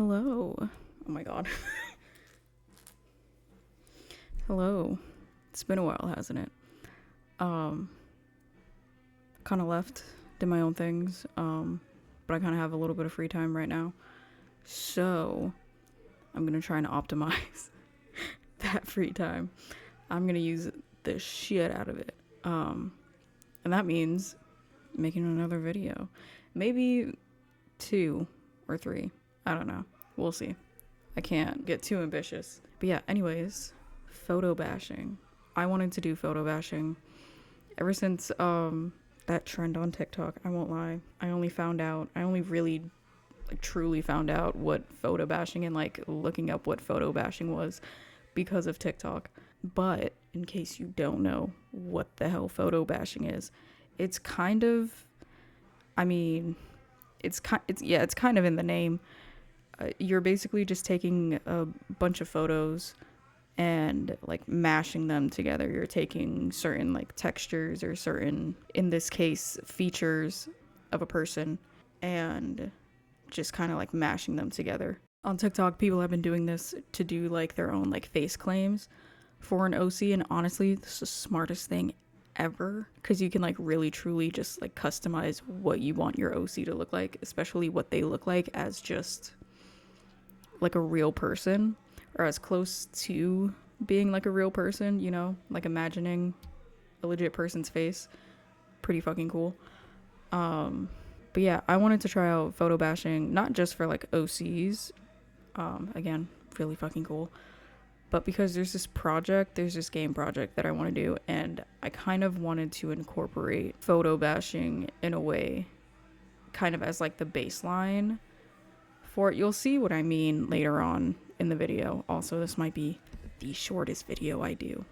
Hello. Oh my god. Hello. It's been a while, hasn't it? Um kind of left, did my own things. But I kind of have a little bit of free time right now. So, I'm going to try and optimize that free time. I'm going to use the shit out of it. And that means making another video. Maybe 2 or 3. I don't know. We'll see. I can't get too ambitious. But yeah, anyways, photo bashing. I wanted to do photo bashing ever since that trend on TikTok. I won't lie. I only really truly found out what photo bashing and like looking up what photo bashing was because of TikTok. But in case you don't know what the hell photo bashing is, it's kind of, I mean, it's kind of in the name. You're basically just taking a bunch of photos and like mashing them together. You're taking certain like textures or certain, in this case, features of a person and just kind of like mashing them together. On TikTok, people have been doing this to do like their own like face claims for an OC, and honestly, this is the smartest thing ever because you can like really truly just like customize what you want your OC to look like, especially what they look like as just like a real person or as close to being like a real person, you know, like imagining a legit person's face. Pretty fucking cool. But yeah, I wanted to try out photo bashing, not just for like OCs. Again, really fucking cool. But because there's this game project that I want to do, and I kind of wanted to incorporate photo bashing in a way, kind of as like the baseline for it. You'll see what I mean later on in the video. Also, this might be the shortest video I do.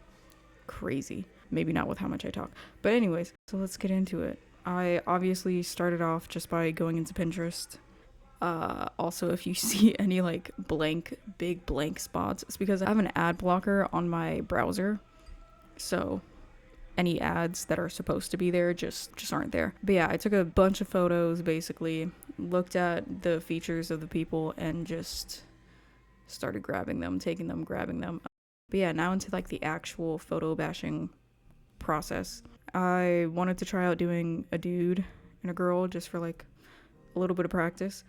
Crazy. Maybe not with how much I talk. But anyways, so let's get into it. I obviously started off just by going into Pinterest. Also, if you see any like big blank spots, it's because I have an ad blocker on my browser. So any ads that are supposed to be there just aren't there. But yeah, I took a bunch of photos, basically looked at the features of the people and just started grabbing them, taking them, grabbing them. But yeah, now into like the actual photo bashing process. I wanted to try out doing a dude and a girl just for like a little bit of practice.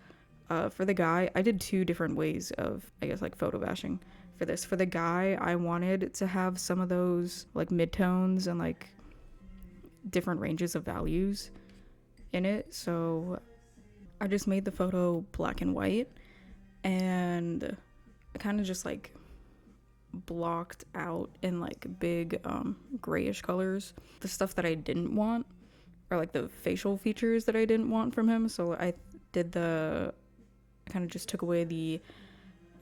For the guy, I did 2 different ways of, I guess, like photo bashing for this. For the guy, I wanted to have some of those like midtones and like different ranges of values in it. So I just made the photo black and white, and I kind of just like blocked out in like big grayish colors the stuff that I didn't want, or like the facial features that I didn't want from him. So I kind of just took away the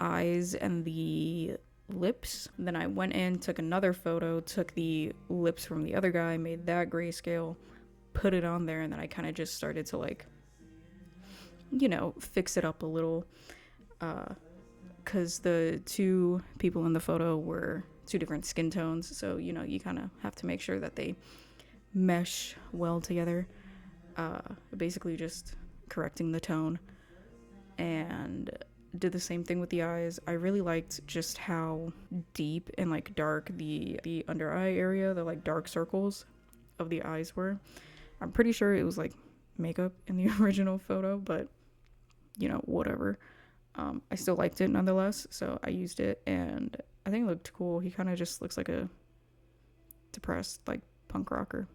eyes and the lips. Then I went in, took another photo, took the lips from the other guy, made that grayscale, put it on there, and then I kind of just started to like, you know, fix it up a little, because the 2 people in the photo were 2 different skin tones, so you know, you kind of have to make sure that they mesh well together. Basically just correcting the tone, and did the same thing with the eyes. I really liked just how deep and like dark the under eye area, the like dark circles of the eyes were. I'm pretty sure it was like makeup in the original photo, but you know, whatever. I still liked it nonetheless, so I used it, and I think it looked cool. He kind of just looks like a depressed like punk rocker,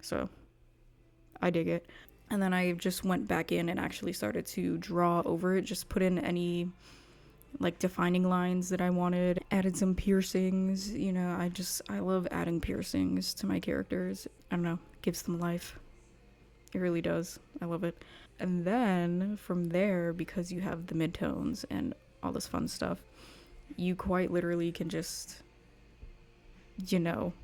so I dig it. And then I just went back in and actually started to draw over it, just put in any like defining lines that I wanted, added some piercings. You know, I love adding piercings to my characters. I don't know, gives them life. It really does. I love it. And then from there, because you have the midtones and all this fun stuff, you quite literally can just, you know,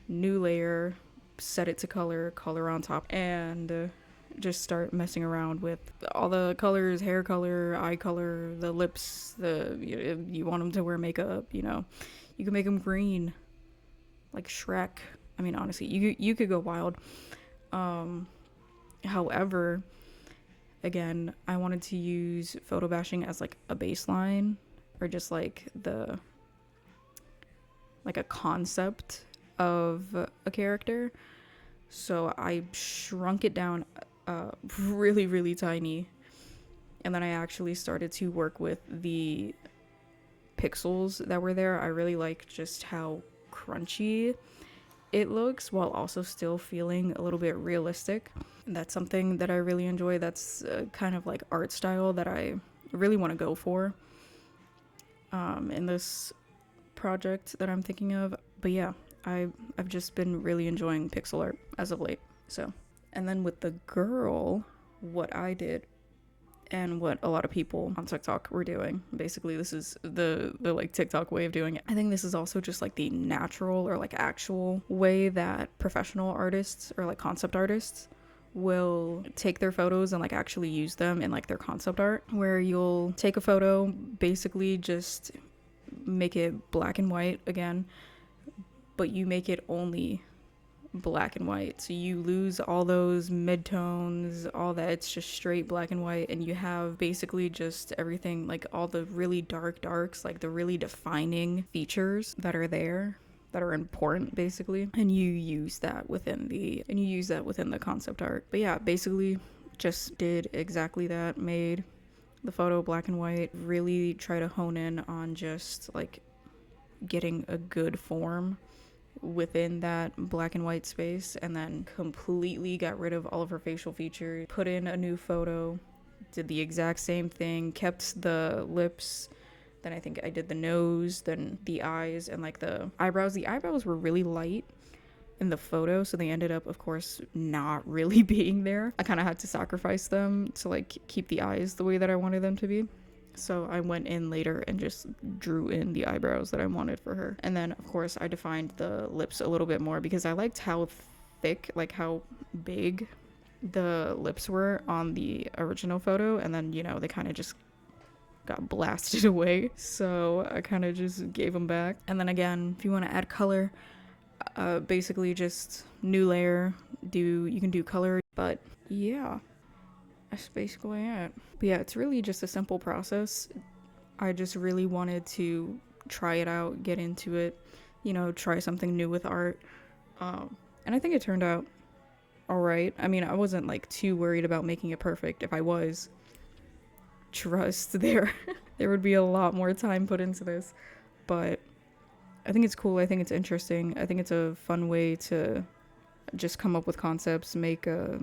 new layer, set it to color on top, and just start messing around with all the colors, hair color, eye color, the lips. You want them to wear makeup, you know, you can make them green like Shrek. I mean, honestly, you could go wild. However, again, I wanted to use photobashing as like a baseline, or just like a concept of a character. So I shrunk it down really, really tiny. And then I actually started to work with the pixels that were there. I really like just how crunchy it looks while also still feeling a little bit realistic. And that's something that I really enjoy. That's kind of like art style that I really want to go for in this project that I'm thinking of. But yeah, I've just been really enjoying pixel art as of late. So, and then with the girl, what I did and what a lot of people on TikTok were doing. Basically, this is the like TikTok way of doing it. I think this is also just like the natural or like actual way that professional artists or like concept artists will take their photos and like actually use them in like their concept art, where you'll take a photo, basically just make it black and white again, but you make it only black and white, so you lose all those midtones, all that. It's just straight black and white, and you have basically just everything, like all the really darks, like the really defining features that are there, that are important basically, and you use that within the concept art. But yeah, basically just did exactly that, made the photo black and white, really try to hone in on just like getting a good form within that black and white space, and then completely got rid of all of her facial features, put in a new photo, did the exact same thing, kept the lips, then I think I did the nose, then the eyes, and like the eyebrows. The eyebrows were really light in the photo, so they ended up, of course, not really being there. I kind of had to sacrifice them to like keep the eyes the way that I wanted them to be. So I went in later and just drew in the eyebrows that I wanted for her. And then, of course, I defined the lips a little bit more because I liked how thick, like how big the lips were on the original photo. And then, you know, they kind of just got blasted away. So I kind of just gave them back. And then again, if you want to add color, basically just new layer, you can do color. But yeah, that's basically it. But yeah, it's really just a simple process. I just really wanted to try it out, get into it, you know, try something new with art. And I think it turned out all right. I mean, I wasn't like too worried about making it perfect. If I was, trust there would be a lot more time put into this. But I think it's cool. I think it's interesting. I think it's a fun way to just come up with concepts, make a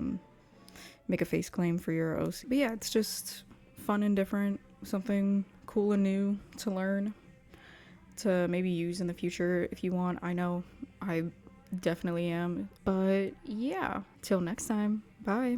face claim for your OC. But yeah, it's just fun and different, something cool and new to learn, to maybe use in the future if you want. I know I definitely am. But yeah, till next time, bye.